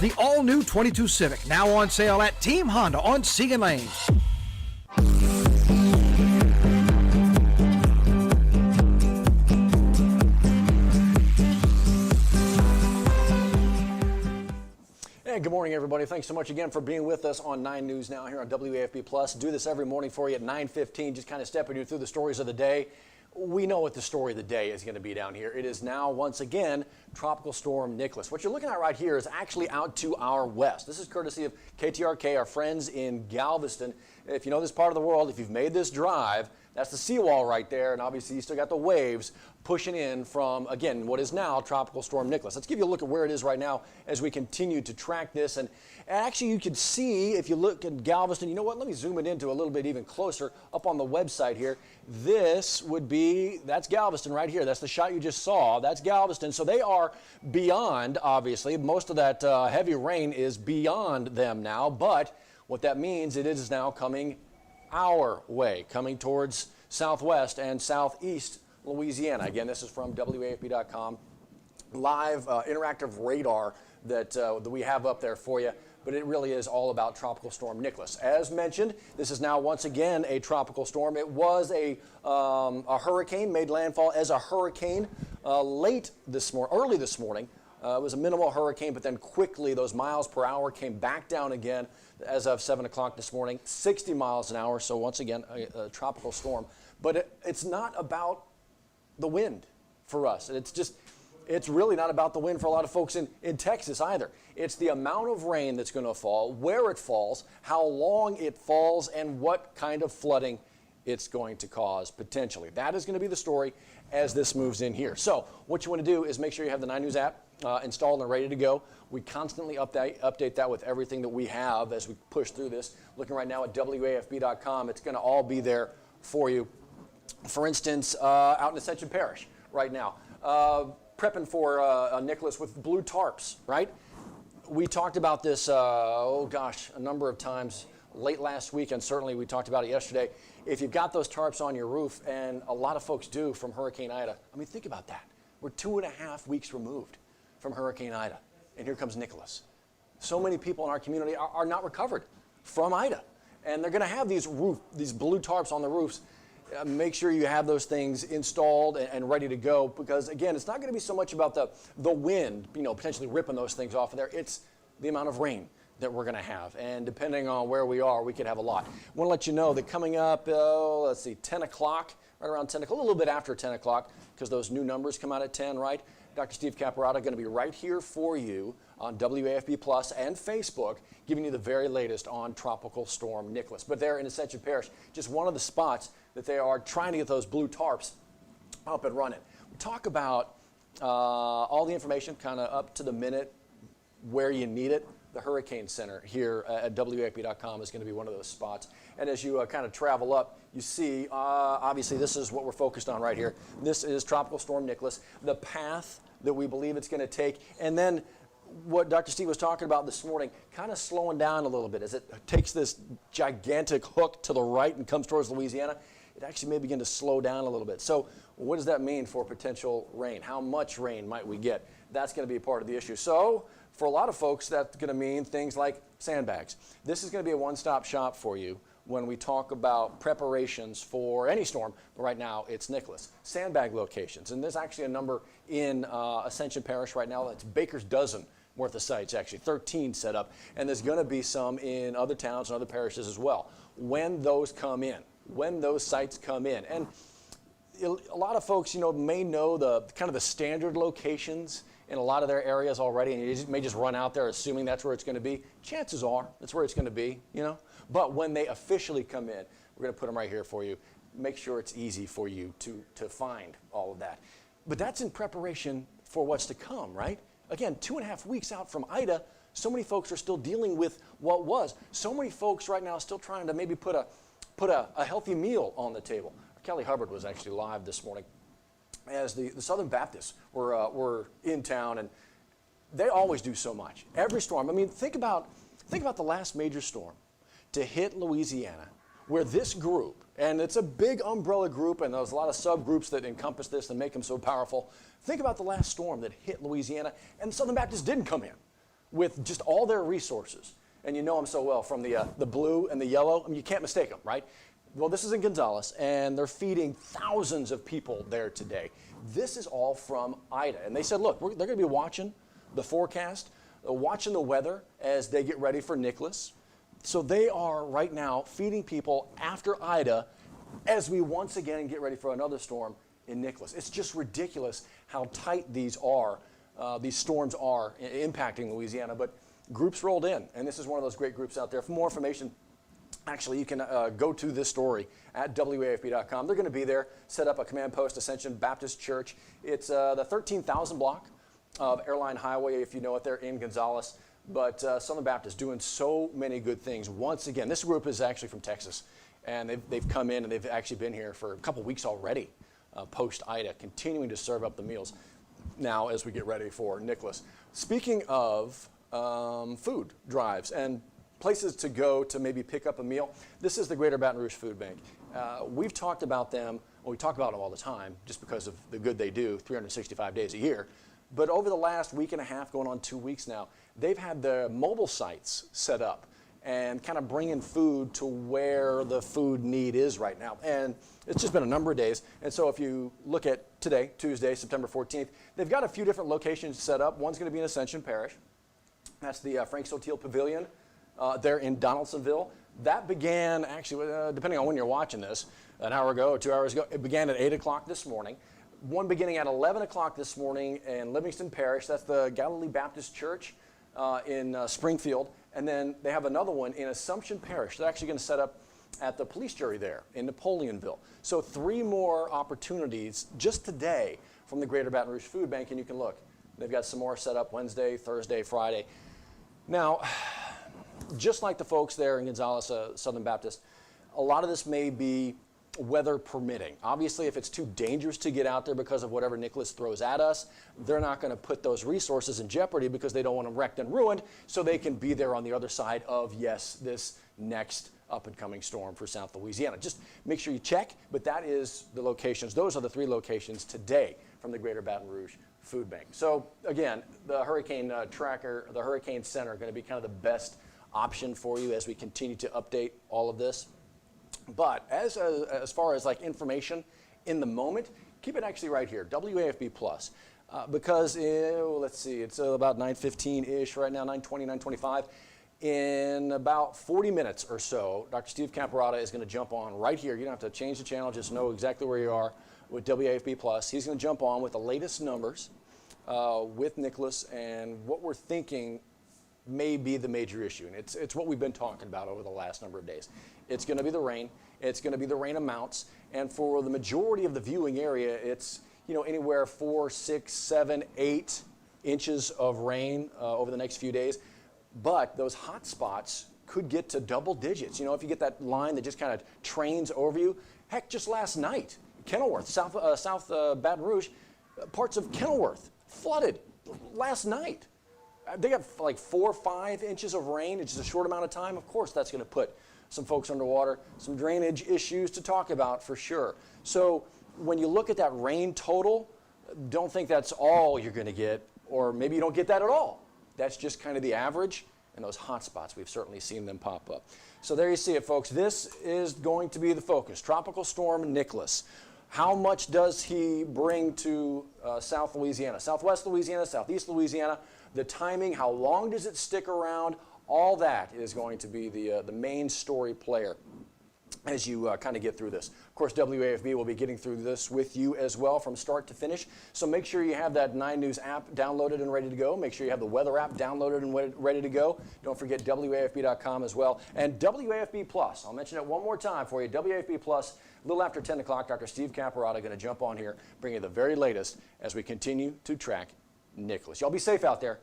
The all-new 22 Civic, now on sale at Team Honda on Siegen Lane. Hey, good morning, everybody. Thanks so much again for being with us on 9 News Now here on WAFB Plus. Do this every morning for you at 9:15, just kind of stepping you through the stories of the day. We know what the story of the day is going to be down here. It is now, once again, Tropical Storm Nicholas. What you're looking at right here is actually out to our west. This is courtesy of KTRK, our friends in Galveston. If you know this part of the world, if you've made this drive, that's the seawall right there, and obviously you still got the waves pushing in from, again, what is now Tropical Storm Nicholas. Let's give you a look at where it is right now as we continue to track this. And actually you can see, if you look at Galveston, you know what, let me zoom it into a little bit even closer up on the website here. This would be, that's Galveston right here. That's the shot you just saw. That's Galveston. So they are beyond, obviously. Most of that heavy rain is beyond them now, but what that means, it is now coming our way, coming towards southwest and southeast Louisiana. Again, this is from WAFB.com. Live interactive radar that we have up there for you, but it really is all about Tropical Storm Nicholas. As mentioned, this is now once again a tropical storm. It was a hurricane, made landfall as a hurricane early this morning. It was a minimal hurricane, but then quickly those miles per hour came back down again as of 7 o'clock this morning, 60 miles an hour. So once again, a tropical storm. But it's not about the wind for us. It's really not about the wind for a lot of folks in Texas either. It's the amount of rain that's going to fall, where it falls, how long it falls, and what kind of flooding it's going to cause potentially. That is going to be the story as this moves in here. So what you want to do is make sure you have the 9 News app installed and ready to go. We constantly update that with everything that we have as we push through this. Looking right now at WAFB.com, it's going to all be there for you. For instance, out in Ascension Parish right now, prepping for Nicholas with blue tarps, right? We talked about this, a number of times late last week, and certainly we talked about it yesterday. If you've got those tarps on your roof, and a lot of folks do from Hurricane Ida, I mean, think about that. We're 2.5 weeks removed from Hurricane Ida, and here comes Nicholas. So many people in our community are not recovered from Ida, and they're going to have these blue tarps on the roofs. Make sure you have those things installed and ready to go, because again, it's not going to be so much about the wind, potentially ripping those things off of there. It's the amount of rain that we're going to have, and depending on where we are, we could have a lot. I want to let you know that coming up, 10 o'clock, right around 10 o'clock, a little bit after 10 o'clock, because those new numbers come out at 10, right? Dr. Steve Caparata going to be right here for you on WAFB Plus and Facebook, giving you the very latest on Tropical Storm Nicholas. But there in Ascension Parish, just one of the spots that they are trying to get those blue tarps up and running. We talk about all the information kind of up to the minute where you need it. The Hurricane Center here at WAFB.com is going to be one of those spots. And as you kind of travel up, you see, obviously, this is what we're focused on right here. This is Tropical Storm Nicholas, the path that we believe it's going to take, and then what Dr. Steve was talking about this morning, kind of slowing down a little bit as it takes this gigantic hook to the right and comes towards Louisiana. It actually may begin to slow down a little bit. So what does that mean for potential rain? How much rain might we get? That's going to be a part of the issue. So for a lot of folks, that's going to mean things like sandbags. This is going to be a one-stop shop for you when we talk about preparations for any storm, but right now it's Nicholas. Sandbag locations, and there's actually a number in Ascension Parish right now. That's Baker's dozen worth of sites, actually 13 set up, and there's going to be some in other towns and other parishes as well. When those come in, when those sites come in, and a lot of folks, may know the kind of the standard locations in a lot of their areas already, and you may just run out there assuming that's where it's going to be. Chances are that's where it's going to be, But when they officially come in, we're going to put them right here for you. Make sure it's easy for you to find all of that. But that's in preparation for what's to come, right? Again, 2.5 weeks out from Ida, so many folks are still dealing with what was. So many folks right now still trying to maybe put a healthy meal on the table. Kelly Hubbard was actually live this morning as the Southern Baptists were in town, and they always do so much. Every storm. I mean, think about the last major storm to hit Louisiana, where this group, and it's a big umbrella group, and there's a lot of subgroups that encompass this and make them so powerful. Think about the last storm that hit Louisiana, and the Southern Baptists didn't come in. with just all their resources. And you know them so well from the blue and the yellow. I mean, you can't mistake them, right? Well, this is in Gonzales, and they're feeding thousands of people there today. This is all from Ida. And they said, look, they're going to be watching the forecast, watching the weather as they get ready for Nicholas. So they are right now feeding people after Ida as we once again get ready for another storm in Nicholas. It's just ridiculous how tight these storms are impacting Louisiana. But groups rolled in, and this is one of those great groups out there. For more information, actually, you can go to this story at WAFB.com. They're going to be there, set up a command post, Ascension Baptist Church. It's the 13,000 block of Airline Highway, if you know it, there in Gonzales. But Southern Baptist doing so many good things. Once again, this group is actually from Texas, and they've come in and they've actually been here for a couple weeks already, post-Ida, continuing to serve up the meals now as we get ready for Nicholas. Speaking of food drives and places to go to maybe pick up a meal, this is the Greater Baton Rouge Food Bank. We've talked about them, well, we talk about them all the time just because of the good they do 365 days a year. But over the last week and a half, going on 2 weeks now, they've had the mobile sites set up and kind of bringing food to where the food need is right now. And it's just been a number of days. And so if you look at today, Tuesday, September 14th, they've got a few different locations set up. One's going to be in Ascension Parish. That's the Frank Sotil Pavilion there in Donaldsonville. That began, actually, depending on when you're watching this, an hour ago or 2 hours ago. It began at 8 o'clock this morning. One beginning at 11 o'clock this morning in Livingston Parish. That's the Galilee Baptist Church in Springfield. And then they have another one in Assumption Parish. They're actually going to set up at the police jury there in Napoleonville. So 3 more opportunities just today from the Greater Baton Rouge Food Bank, and you can look. They've got some more set up Wednesday, Thursday, Friday. Now, just like the folks there in Gonzales, Southern Baptist, a lot of this may be weather permitting. Obviously, if it's too dangerous to get out there because of whatever Nicholas throws at us, they're not going to put those resources in jeopardy because they don't want them wrecked and ruined, so they can be there on the other side of, yes, this next up-and-coming storm for South Louisiana. Just make sure you check, but that is the locations. Those are the 3 locations today from the Greater Baton Rouge Food Bank. So, again, the Hurricane Tracker, the Hurricane Center are going to be kind of the best option for you as we continue to update all of this. But as far as like information in the moment, keep it actually right here, WAFB Plus, because let's see, it's about 9:15-ish right now, 9:20, 9:25. In about 40 minutes or so, Dr. Steve Caparata is going to jump on right here. You don't have to change the channel, just know exactly where you are with WAFB Plus. He's going to jump on with the latest numbers with Nicholas and what we're thinking may be the major issue. And it's what we've been talking about over the last number of days. It's going to be the rain. It's going to be the rain amounts. And for the majority of the viewing area, it's anywhere 4, 6, 7, 8 inches of rain over the next few days. But those hot spots could get to double digits. If you get that line that just kind of trains over you. Heck, just last night, Kenilworth, South Baton Rouge, parts of Kenilworth flooded last night. They got like 4 or 5 inches of rain in just a short amount of time. Of course, that's going to put some folks underwater, some drainage issues to talk about for sure. So when you look at that rain total, don't think that's all you're going to get, or maybe you don't get that at all. That's just kind of the average, and those hot spots, we've certainly seen them pop up. So there you see it, folks. This is going to be the focus. Tropical Storm Nicholas. How much does he bring to South Louisiana, Southwest Louisiana, Southeast Louisiana? The timing, how long does it stick around? All that is going to be the main story player as you kind of get through this. Of course, WAFB will be getting through this with you as well from start to finish. So make sure you have that 9 News app downloaded and ready to go. Make sure you have the weather app downloaded and ready to go. Don't forget WAFB.com as well. And WAFB Plus, I'll mention it one more time for you. WAFB Plus, a little after 10 o'clock, Dr. Steve Caparata going to jump on here, bring you the very latest as we continue to track Nicholas. Y'all be safe out there.